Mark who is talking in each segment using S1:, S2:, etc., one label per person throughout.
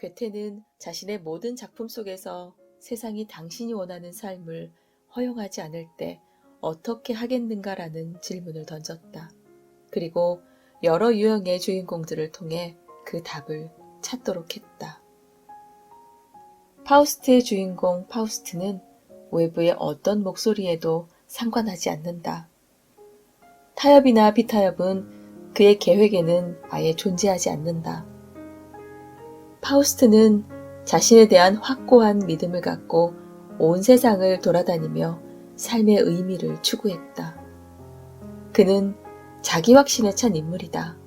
S1: 괴테는 자신의 모든 작품 속에서 세상이 당신이 원하는 삶을 허용하지 않을 때 어떻게 하겠는가라는 질문을 던졌다. 그리고 여러 유형의 주인공들을 통해 그 답을 찾도록 했다. 파우스트의 주인공 파우스트는 외부의 어떤 목소리에도 상관하지 않는다. 타협이나 비타협은 그의 계획에는 아예 존재하지 않는다. 파우스트는 자신에 대한 확고한 믿음을 갖고 온 세상을 돌아다니며 삶의 의미를 추구했다. 그는 자기 확신에 찬 인물이다.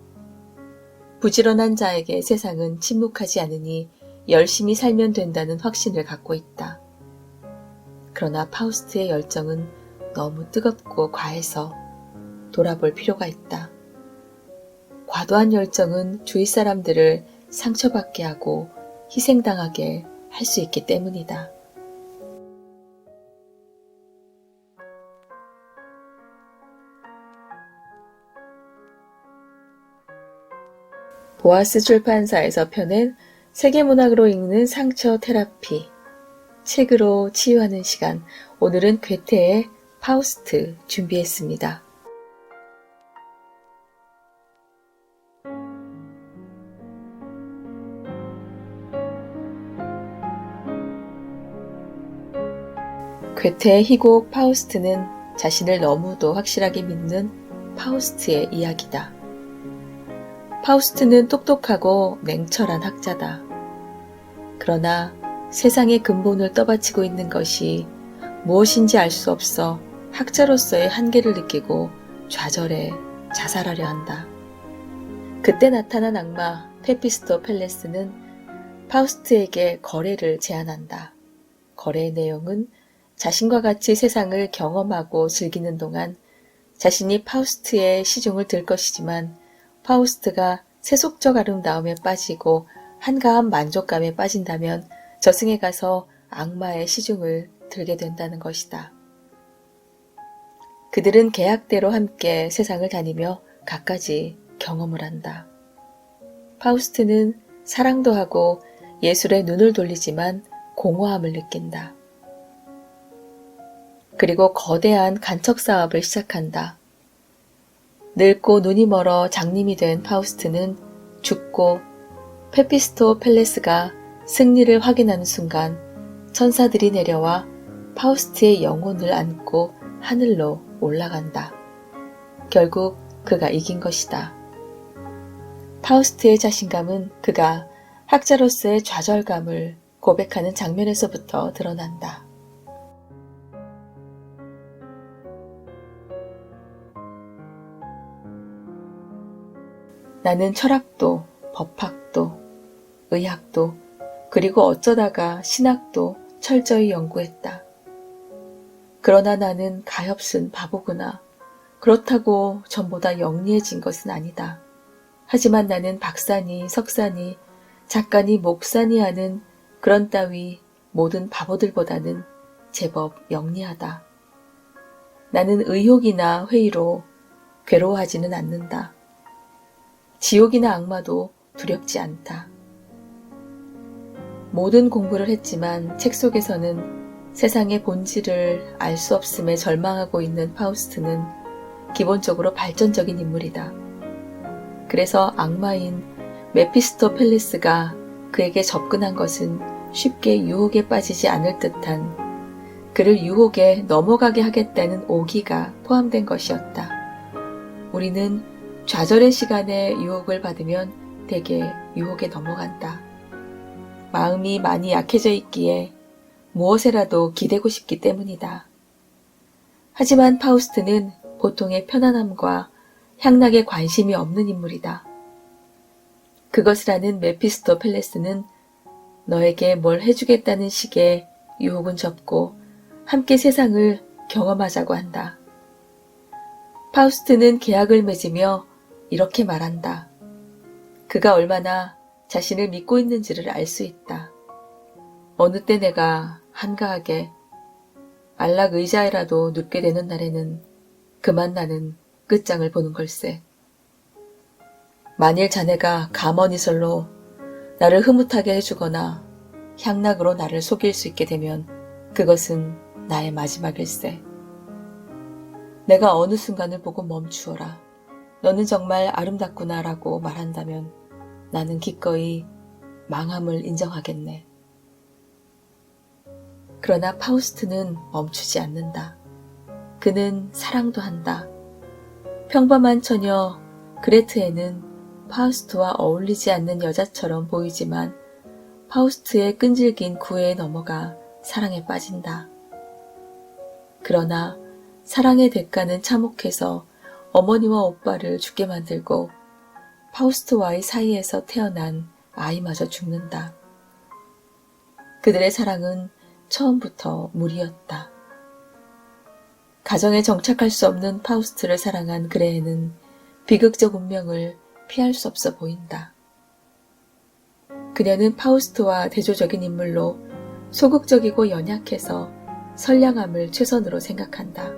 S1: 부지런한 자에게 세상은 침묵하지 않으니 열심히 살면 된다는 확신을 갖고 있다. 그러나 파우스트의 열정은 너무 뜨겁고 과해서 돌아볼 필요가 있다. 과도한 열정은 주위 사람들을 상처받게 하고 희생당하게 할 수 있기 때문이다. 보아스 출판사에서 펴낸 세계문학으로 읽는 상처 테라피, 책으로 치유하는 시간, 오늘은 괴테의 파우스트 준비했습니다. 괴테의 희곡 파우스트는 자신을 너무도 확실하게 믿는 파우스트의 이야기다. 파우스트는 똑똑하고 냉철한 학자다. 그러나 세상의 근본을 떠받치고 있는 것이 무엇인지 알 수 없어 학자로서의 한계를 느끼고 좌절해 자살하려 한다. 그때 나타난 악마 페피스토 펠레스는 파우스트에게 거래를 제안한다. 거래의 내용은 자신과 같이 세상을 경험하고 즐기는 동안 자신이 파우스트의 시중을 들 것이지만 파우스트가 세속적 아름다움에 빠지고 한가한 만족감에 빠진다면 저승에 가서 악마의 시중을 들게 된다는 것이다. 그들은 계약대로 함께 세상을 다니며 갖가지 경험을 한다. 파우스트는 사랑도 하고 예술에 눈을 돌리지만 공허함을 느낀다. 그리고 거대한 간척 사업을 시작한다. 늙고 눈이 멀어 장님이 된 파우스트는 죽고 페피스토 펠레스가 승리를 확인하는 순간 천사들이 내려와 파우스트의 영혼을 안고 하늘로 올라간다. 결국 그가 이긴 것이다. 파우스트의 자신감은 그가 학자로서의 좌절감을 고백하는 장면에서부터 드러난다. 나는 철학도, 법학도, 의학도, 그리고 어쩌다가 신학도 철저히 연구했다. 그러나 나는 가엾은 바보구나. 그렇다고 전보다 영리해진 것은 아니다. 하지만 나는 박사니, 석사니, 작가니, 목사니 하는 그런 따위 모든 바보들보다는 제법 영리하다. 나는 의혹이나 회의로 괴로워하지는 않는다. 지옥이나 악마도 두렵지 않다. 모든 공부를 했지만 책 속에서는 세상의 본질을 알 수 없음에 절망하고 있는 파우스트는 기본적으로 발전적인 인물이다. 그래서 악마인 메피스토 펠레스가 그에게 접근한 것은 쉽게 유혹에 빠지지 않을 듯한 그를 유혹에 넘어가게 하겠다는 오기가 포함된 것이었다. 우리는 좌절의 시간에 유혹을 받으면 대개 유혹에 넘어간다. 마음이 많이 약해져 있기에 무엇에라도 기대고 싶기 때문이다. 하지만 파우스트는 보통의 편안함과 향락에 관심이 없는 인물이다. 그것을 아는 메피스토 펠레스는 너에게 뭘 해주겠다는 식의 유혹은 접고 함께 세상을 경험하자고 한다. 파우스트는 계약을 맺으며 이렇게 말한다. 그가 얼마나 자신을 믿고 있는지를 알 수 있다. 어느 때 내가 한가하게 안락 의자에라도 눕게 되는 날에는 그만 나는 끝장을 보는 걸세. 만일 자네가 감언이설로 나를 흐뭇하게 해주거나 향락으로 나를 속일 수 있게 되면 그것은 나의 마지막일세. 내가 어느 순간을 보고 멈추어라. 너는 정말 아름답구나 라고 말한다면 나는 기꺼이 망함을 인정하겠네. 그러나 파우스트는 멈추지 않는다. 그는 사랑도 한다. 평범한 처녀 그레트에는 파우스트와 어울리지 않는 여자처럼 보이지만 파우스트의 끈질긴 구애에 넘어가 사랑에 빠진다. 그러나 사랑의 대가는 참혹해서 어머니와 오빠를 죽게 만들고 파우스트와의 사이에서 태어난 아이마저 죽는다. 그들의 사랑은 처음부터 무리였다. 가정에 정착할 수 없는 파우스트를 사랑한 그레에는 비극적 운명을 피할 수 없어 보인다. 그녀는 파우스트와 대조적인 인물로 소극적이고 연약해서 선량함을 최선으로 생각한다.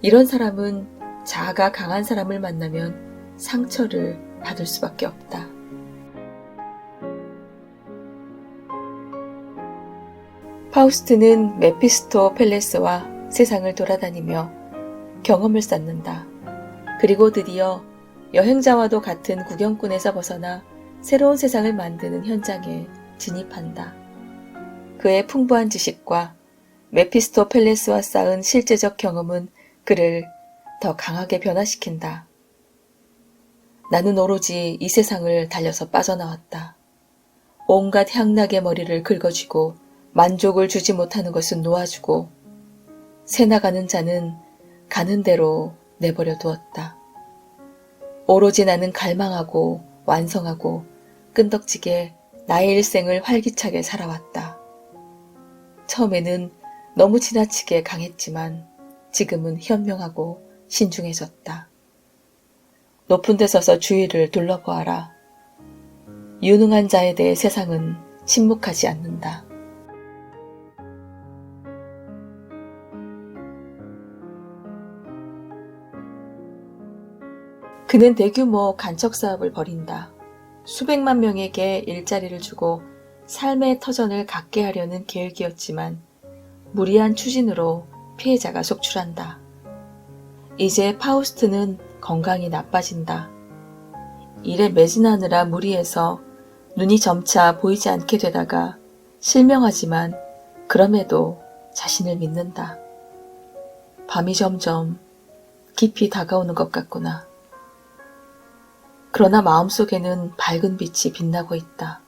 S1: 이런 사람은 자아가 강한 사람을 만나면 상처를 받을 수밖에 없다. 파우스트는 메피스토펠레스와 세상을 돌아다니며 경험을 쌓는다. 그리고 드디어 여행자와도 같은 구경꾼에서 벗어나 새로운 세상을 만드는 현장에 진입한다. 그의 풍부한 지식과 메피스토펠레스와 쌓은 실제적 경험은 그를 더 강하게 변화시킨다. 나는 오로지 이 세상을 달려서 빠져나왔다. 온갖 향락의 머리를 긁어쥐고 만족을 주지 못하는 것은 놓아주고 새나가는 자는 가는 대로 내버려 두었다. 오로지 나는 갈망하고 완성하고 끈덕지게 나의 일생을 활기차게 살아왔다. 처음에는 너무 지나치게 강했지만 지금은 현명하고 신중해졌다. 높은 데 서서 주위를 둘러보아라. 유능한 자에 대해 세상은 침묵하지 않는다. 그는 대규모 간척 사업을 벌인다. 수백만 명에게 일자리를 주고 삶의 터전을 갖게 하려는 계획이었지만 무리한 추진으로 피해자가 속출한다. 이제 파우스트는 건강이 나빠진다. 일에 매진하느라 무리해서 눈이 점차 보이지 않게 되다가 실명하지만 그럼에도 자신을 믿는다. 밤이 점점 깊이 다가오는 것 같구나. 그러나 마음속에는 밝은 빛이 빛나고 있다.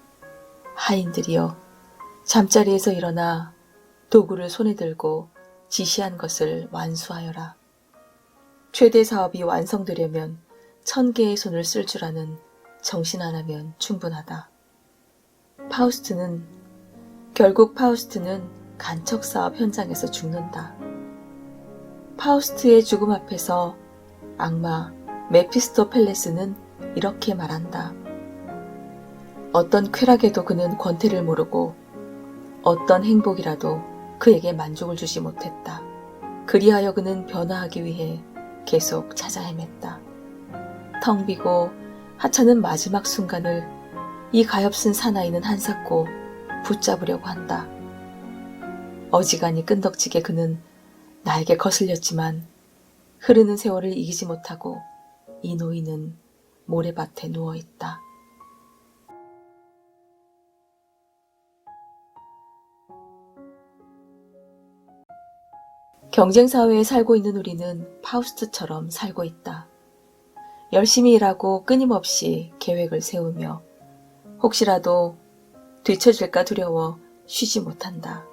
S1: 하인들이여, 잠자리에서 일어나 도구를 손에 들고 지시한 것을 완수하여라. 최대 사업이 완성되려면 1000개의 손을 쓸 줄 아는 정신 하나면 충분하다. 결국 파우스트는 간척 사업 현장에서 죽는다. 파우스트의 죽음 앞에서 악마 메피스토펠레스는 이렇게 말한다. 어떤 쾌락에도 그는 권태를 모르고 어떤 행복이라도 그에게 만족을 주지 못했다. 그리하여 그는 변화하기 위해 계속 찾아 헤맸다. 텅 비고 하찮은 마지막 순간을 이 가엾은 사나이는 한사코 붙잡으려고 한다. 어지간히 끈덕지게 그는 나에게 거슬렸지만 흐르는 세월을 이기지 못하고 이 노인은 모래밭에 누워있다. 경쟁사회에 살고 있는 우리는 파우스트처럼 살고 있다. 열심히 일하고 끊임없이 계획을 세우며 혹시라도 뒤처질까 두려워 쉬지 못한다.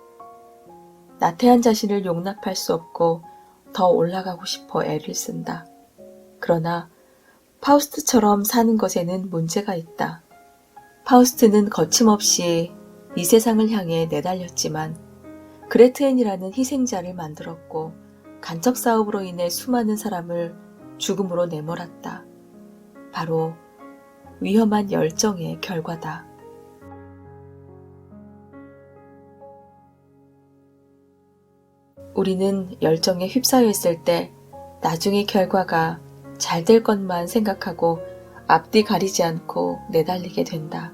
S1: 나태한 자신을 용납할 수 없고 더 올라가고 싶어 애를 쓴다. 그러나 파우스트처럼 사는 것에는 문제가 있다. 파우스트는 거침없이 이 세상을 향해 내달렸지만 그레트엔이라는 희생자를 만들었고 간척 사업으로 인해 수많은 사람을 죽음으로 내몰았다. 바로 위험한 열정의 결과다. 우리는 열정에 휩싸여 있을 때 나중의 결과가 잘 될 것만 생각하고 앞뒤 가리지 않고 내달리게 된다.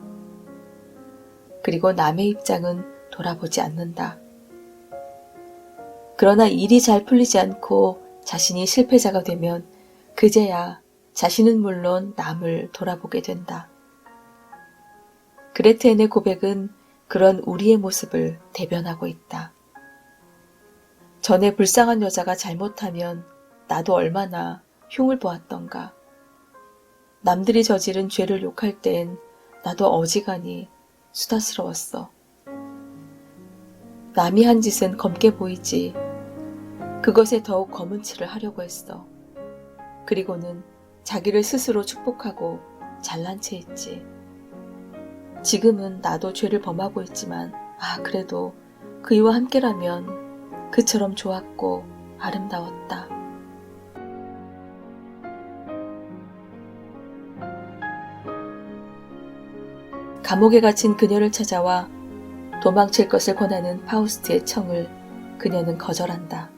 S1: 그리고 남의 입장은 돌아보지 않는다. 그러나 일이 잘 풀리지 않고 자신이 실패자가 되면 그제야 자신은 물론 남을 돌아보게 된다. 그레테엔의 고백은 그런 우리의 모습을 대변하고 있다. 전에 불쌍한 여자가 잘못하면 나도 얼마나 흉을 보았던가. 남들이 저지른 죄를 욕할 땐 나도 어지간히 수다스러웠어. 남이 한 짓은 검게 보이지. 그것에 더욱 검은 칠을 하려고 했어. 그리고는 자기를 스스로 축복하고 잘난 체 했지. 지금은 나도 죄를 범하고 있지만 그래도 그이와 함께라면 그처럼 좋았고 아름다웠다. 감옥에 갇힌 그녀를 찾아와 도망칠 것을 권하는 파우스트의 청을 그녀는 거절한다.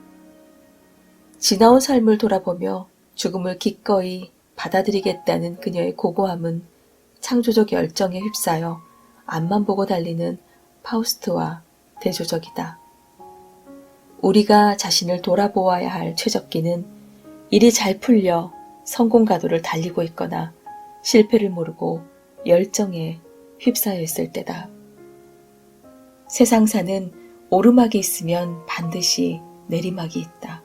S1: 지나온 삶을 돌아보며 죽음을 기꺼이 받아들이겠다는 그녀의 고고함은 창조적 열정에 휩싸여 앞만 보고 달리는 파우스트와 대조적이다. 우리가 자신을 돌아보아야 할 최적기는 일이 잘 풀려 성공 가도를 달리고 있거나 실패를 모르고 열정에 휩싸여 있을 때다. 세상사는 오르막이 있으면 반드시 내리막이 있다.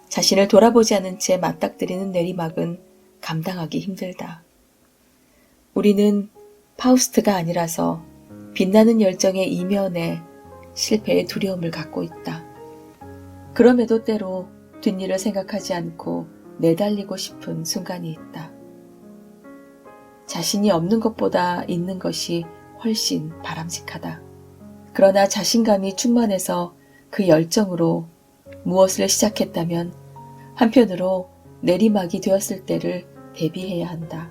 S1: 자신을 돌아보지 않은 채 맞닥뜨리는 내리막은 감당하기 힘들다. 우리는 파우스트가 아니라서 빛나는 열정의 이면에 실패의 두려움을 갖고 있다. 그럼에도 때로 뒷일을 생각하지 않고 내달리고 싶은 순간이 있다. 자신이 없는 것보다 있는 것이 훨씬 바람직하다. 그러나 자신감이 충만해서 그 열정으로 무엇을 시작했다면 한편으로 내리막이 되었을 때를 대비해야 한다.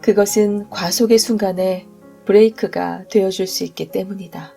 S1: 그것은 과속의 순간에 브레이크가 되어줄 수 있기 때문이다.